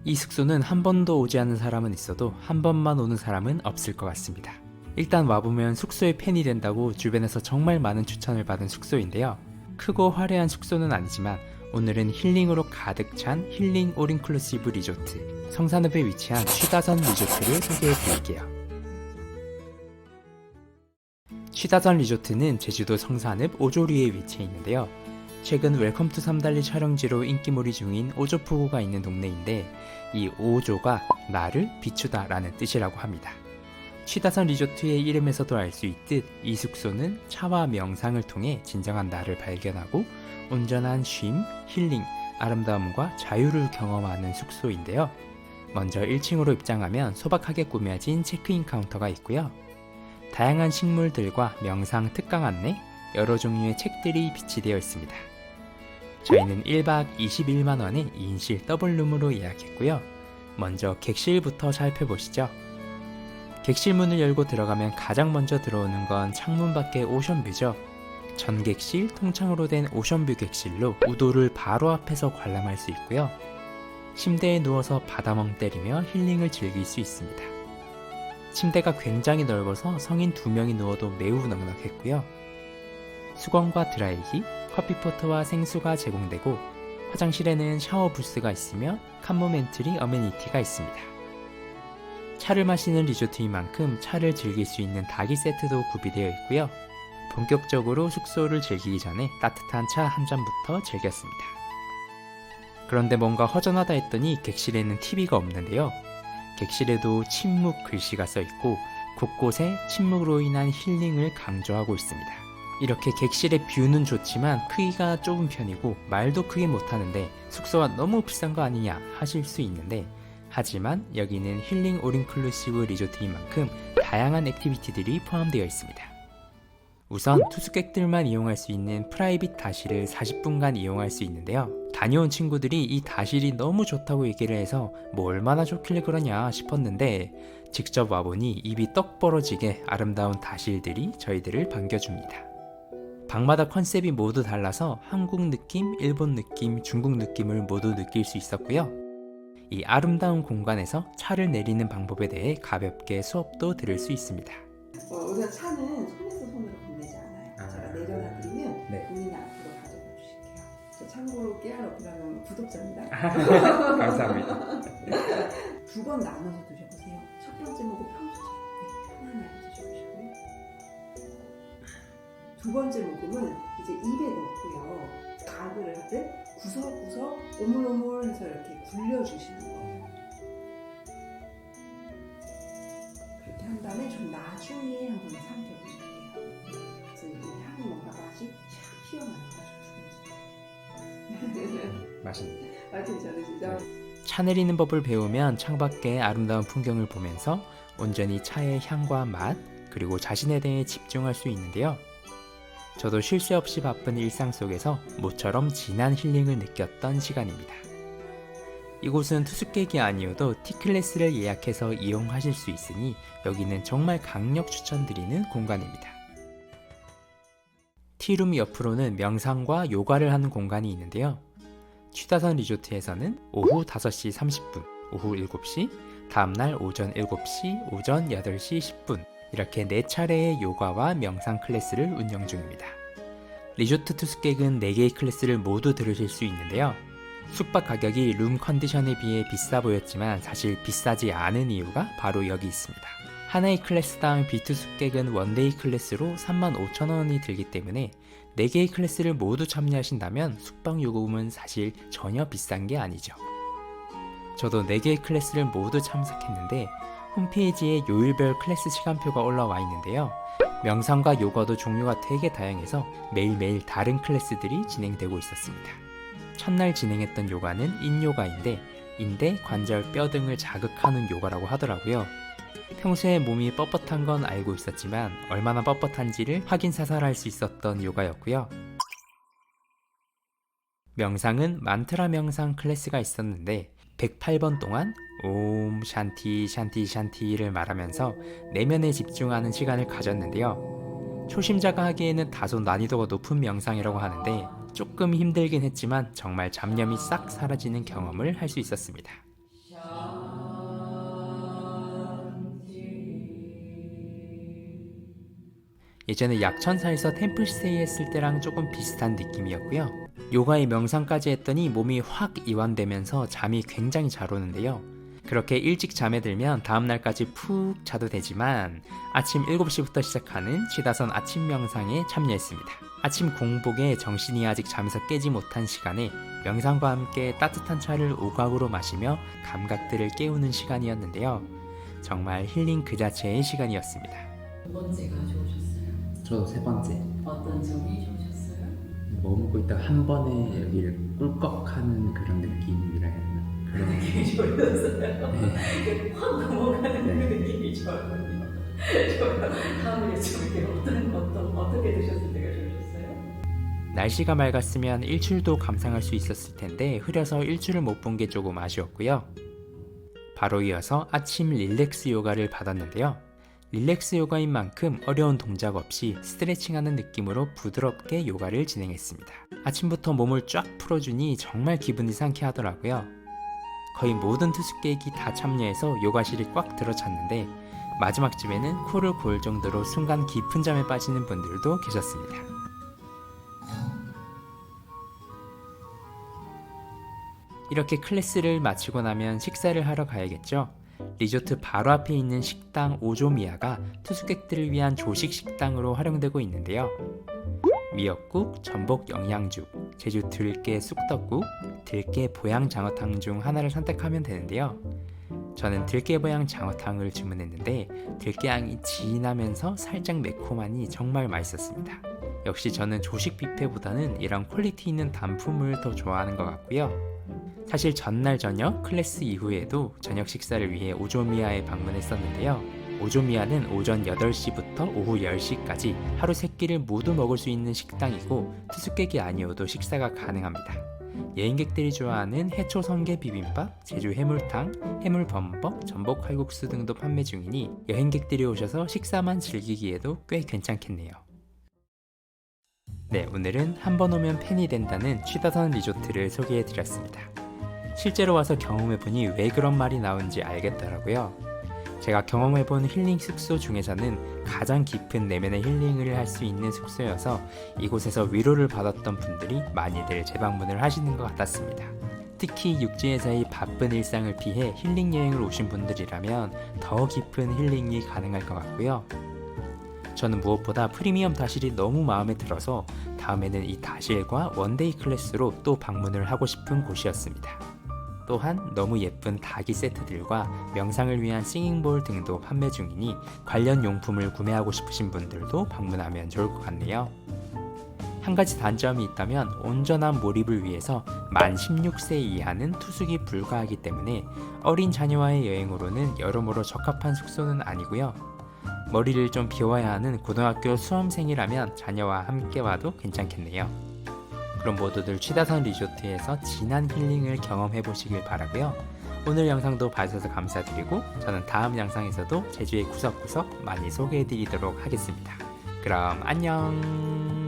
이 숙소는 한 번도 오지 않은 사람은 있어도 한 번만 오는 사람은 없을 것 같습니다. 일단 와보면 숙소의 팬이 된다고 주변에서 정말 많은 추천을 받은 숙소인데요. 크고 화려한 숙소는 아니지만 오늘은 힐링으로 가득 찬 힐링 올인클루시브 리조트 성산읍에 위치한 취다선 리조트를 소개해 드릴게요. 취다선 리조트는 제주도 성산읍 오조리에 위치해 있는데요. 최근 웰컴 투 삼달리 촬영지로 인기몰이 중인 오조푸구가 있는 동네인데 이 오조가 나를 비추다 라는 뜻이라고 합니다. 취다선 리조트의 이름에서도 알 수 있듯 이 숙소는 차와 명상을 통해 진정한 나를 발견하고 온전한 쉼, 힐링, 아름다움과 자유를 경험하는 숙소인데요. 먼저 1층으로 입장하면 소박하게 꾸며진 체크인 카운터가 있고요. 다양한 식물들과 명상 특강 안내, 여러 종류의 책들이 비치되어 있습니다. 저희는 1박 21만원에 2인실 더블룸으로 예약했고요. 먼저 객실부터 살펴보시죠. 객실 문을 열고 들어가면 가장 먼저 들어오는 건 창문 밖의 오션뷰죠. 전객실, 통창으로 된 오션뷰 객실로 우도를 바로 앞에서 관람할 수 있고요. 침대에 누워서 바다멍 때리며 힐링을 즐길 수 있습니다. 침대가 굉장히 넓어서 성인 2명이 누워도 매우 넉넉했고요. 수건과 드라이기, 커피포트와 생수가 제공되고 화장실에는 샤워 부스가 있으며 컴플리멘터리 어메니티가 있습니다. 차를 마시는 리조트인 만큼 차를 즐길 수 있는 닭이 세트도 구비되어 있고요. 본격적으로 숙소를 즐기기 전에 따뜻한 차 한 잔부터 즐겼습니다. 그런데 뭔가 허전하다 했더니 객실에는 TV가 없는데요. 객실에도 침묵 글씨가 써있고 곳곳에 침묵으로 인한 힐링을 강조하고 있습니다. 이렇게 객실의 뷰는 좋지만 크기가 좁은 편이고 말도 크게 못하는데 숙소가 너무 비싼 거 아니냐 하실 수 있는데 하지만 여기는 힐링 올인클루시브 리조트인 만큼 다양한 액티비티들이 포함되어 있습니다. 우선 투숙객들만 이용할 수 있는 프라이빗 다실을 40분간 이용할 수 있는데요. 다녀온 친구들이 이 다실이 너무 좋다고 얘기를 해서 뭐 얼마나 좋길래 그러냐 싶었는데 직접 와보니 입이 떡 벌어지게 아름다운 다실들이 저희들을 반겨줍니다. 방마다 컨셉이 모두 달라서 한국 느낌, 일본 느낌, 중국 느낌을 모두 느낄 수 있었고요. 이 아름다운 공간에서 차를 내리는 방법에 대해 가볍게 수업도 들을 수 있습니다. 우선 차는 손에서 손으로 건네지 않아요. 제가 내려다 드리면 네. 본인이 앞으로 가져다 주실게요. 저 참고로 깨알없이라는 구독자입니다. 감사합니다. 2번 나눠서 드셔보세요. 첫 번째 먹고 평소처럼 편안하게 드셔보시고요. 두 번째 먹으면 이제 입에 넣고요. 가글을 하듯 구석구석 오물오물 해서 이렇게 굴려주시는 거예요. 그렇게 한 다음에 좀 나중에 한번 삼켜보실게요. 그래서 이 향이 뭔가 맛이 샥 피어나는 맛있네. 맛 괜찮으시죠? 차 내리는 법을 배우면 창밖의 아름다운 풍경을 보면서 온전히 차의 향과 맛 그리고 자신에 대해 집중할 수 있는데요. 저도 쉴 새 없이 바쁜 일상 속에서 모처럼 진한 힐링을 느꼈던 시간입니다. 이곳은 투숙객이 아니어도 T클래스를 예약해서 이용하실 수 있으니 여기는 정말 강력 추천드리는 공간입니다. 티룸 옆으로는 명상과 요가를 하는 공간이 있는데요. 취다선 리조트에서는 오후 5시 30분, 오후 7시, 다음날 오전 7시, 오전 8시 10분 이렇게 4차례의 요가와 명상 클래스를 운영 중입니다. 리조트 투숙객은 4개의 클래스를 모두 들으실 수 있는데요. 숙박 가격이 룸 컨디션에 비해 비싸 보였지만 사실 비싸지 않은 이유가 바로 여기 있습니다. 하나의 클래스당 비투숙객은 원데이 클래스로 35,000원이 들기 때문에 4개의 클래스를 모두 참여하신다면 숙박 요금은 사실 전혀 비싼 게 아니죠. 저도 4개의 클래스를 모두 참석했는데 홈페이지에 요일별 클래스 시간표가 올라와 있는데요. 명상과 요가도 종류가 되게 다양해서 매일매일 다른 클래스들이 진행되고 있었습니다. 첫날 진행했던 요가는 인요가인데 인대, 관절, 뼈 등을 자극하는 요가라고 하더라고요. 평소에 몸이 뻣뻣한 건 알고 있었지만 얼마나 뻣뻣한지를 확인사살할 수 있었던 요가였고요. 명상은 만트라 명상 클래스가 있었는데 108번 동안 옴 샨티 샨티 샨티를 말하면서 내면에 집중하는 시간을 가졌는데요. 초심자가 하기에는 다소 난이도가 높은 명상이라고 하는데 조금 힘들긴 했지만 정말 잡념이 싹 사라지는 경험을 할 수 있었습니다. 예전에 약천사에서 템플스테이 했을 때랑 조금 비슷한 느낌이었고요. 요가에 명상까지 했더니 몸이 확 이완되면서 잠이 굉장히 잘 오는데요. 그렇게 일찍 잠에 들면 다음날까지 푹 자도 되지만 아침 7시부터 시작하는 치다선 아침 명상에 참여했습니다. 아침 공복에 정신이 아직 잠에서 깨지 못한 시간에 명상과 함께 따뜻한 차를 오각으로 마시며 감각들을 깨우는 시간이었는데요. 정말 힐링 그 자체의 시간이었습니다. 두 번째가 좋으셨어요? 저도 세 번째 어떤 점이 좋으셨어요? 머물고 있다가 한 번에 여기를 꿀꺽하는 그런 느낌이라 해야 되나? 그런 느낌이 좋으셨어요? 네. 확 넘어가는 네. 그 느낌이 좋았군요. 다음에 여쭤볼게요. 어떻게 드셨을 때가 좋으셨어요? 날씨가 맑았으면 일출도 감상할 수 있었을 텐데 흐려서 일출을 못 본 게 조금 아쉬웠고요. 바로 이어서 아침 릴렉스 요가를 받았는데요. 릴렉스 요가인 만큼 어려운 동작 없이 스트레칭하는 느낌으로 부드럽게 요가를 진행했습니다. 아침부터 몸을 쫙 풀어주니 정말 기분이 상쾌하더라고요. 거의 모든 투숙객이 다 참여해서 요가실이 꽉 들어찼는데 마지막쯤에는 코를 골 정도로 순간 깊은 잠에 빠지는 분들도 계셨습니다. 이렇게 클래스를 마치고 나면 식사를 하러 가야겠죠? 리조트 바로 앞에 있는 식당 오조미야가 투숙객들을 위한 조식 식당으로 활용되고 있는데요. 미역국, 전복 영양죽, 제주 들깨 쑥떡국, 들깨 보양 장어탕 중 하나를 선택하면 되는데요. 저는 들깨 보양 장어탕을 주문했는데 들깨향이 진하면서 살짝 매콤하니 정말 맛있었습니다. 역시 저는 조식 뷔페보다는 이런 퀄리티 있는 단품을 더 좋아하는 것 같고요. 사실 전날 저녁 클래스 이후에도 저녁 식사를 위해 오조미야에 방문했었는데요. 오조미야는 오전 8시부터 오후 10시까지 하루 3끼를 모두 먹을 수 있는 식당이고 투숙객이 아니어도 식사가 가능합니다. 여행객들이 좋아하는 해초 성게 비빔밥, 제주 해물탕, 해물 범벅, 전복 칼국수 등도 판매 중이니 여행객들이 오셔서 식사만 즐기기에도 꽤 괜찮겠네요. 네, 오늘은 한 번 오면 팬이 된다는 취다선 리조트를 소개해드렸습니다. 실제로 와서 경험해보니 왜 그런 말이 나온지 알겠더라고요. 제가 경험해본 힐링 숙소 중에서는 가장 깊은 내면의 힐링을 할 수 있는 숙소여서 이곳에서 위로를 받았던 분들이 많이들 재방문을 하시는 것 같았습니다. 특히 육지에서의 바쁜 일상을 피해 힐링 여행을 오신 분들이라면 더 깊은 힐링이 가능할 것 같고요. 저는 무엇보다 프리미엄 다실이 너무 마음에 들어서 다음에는 이 다실과 원데이 클래스로 또 방문을 하고 싶은 곳이었습니다. 또한 너무 예쁜 닭이 세트들과 명상을 위한 싱잉볼 등도 판매 중이니 관련 용품을 구매하고 싶으신 분들도 방문하면 좋을 것 같네요. 한 가지 단점이 있다면 온전한 몰입을 위해서 만 16세 이하는 투숙이 불가하기 때문에 어린 자녀와의 여행으로는 여러모로 적합한 숙소는 아니고요. 머리를 좀 비워야 하는 고등학교 수험생이라면 자녀와 함께 와도 괜찮겠네요. 그럼 모두들 취다선 리조트에서 진한 힐링을 경험해 보시길 바라고요. 오늘 영상도 봐주셔서 감사드리고 저는 다음 영상에서도 제주의 구석구석 많이 소개해 드리도록 하겠습니다. 그럼 안녕.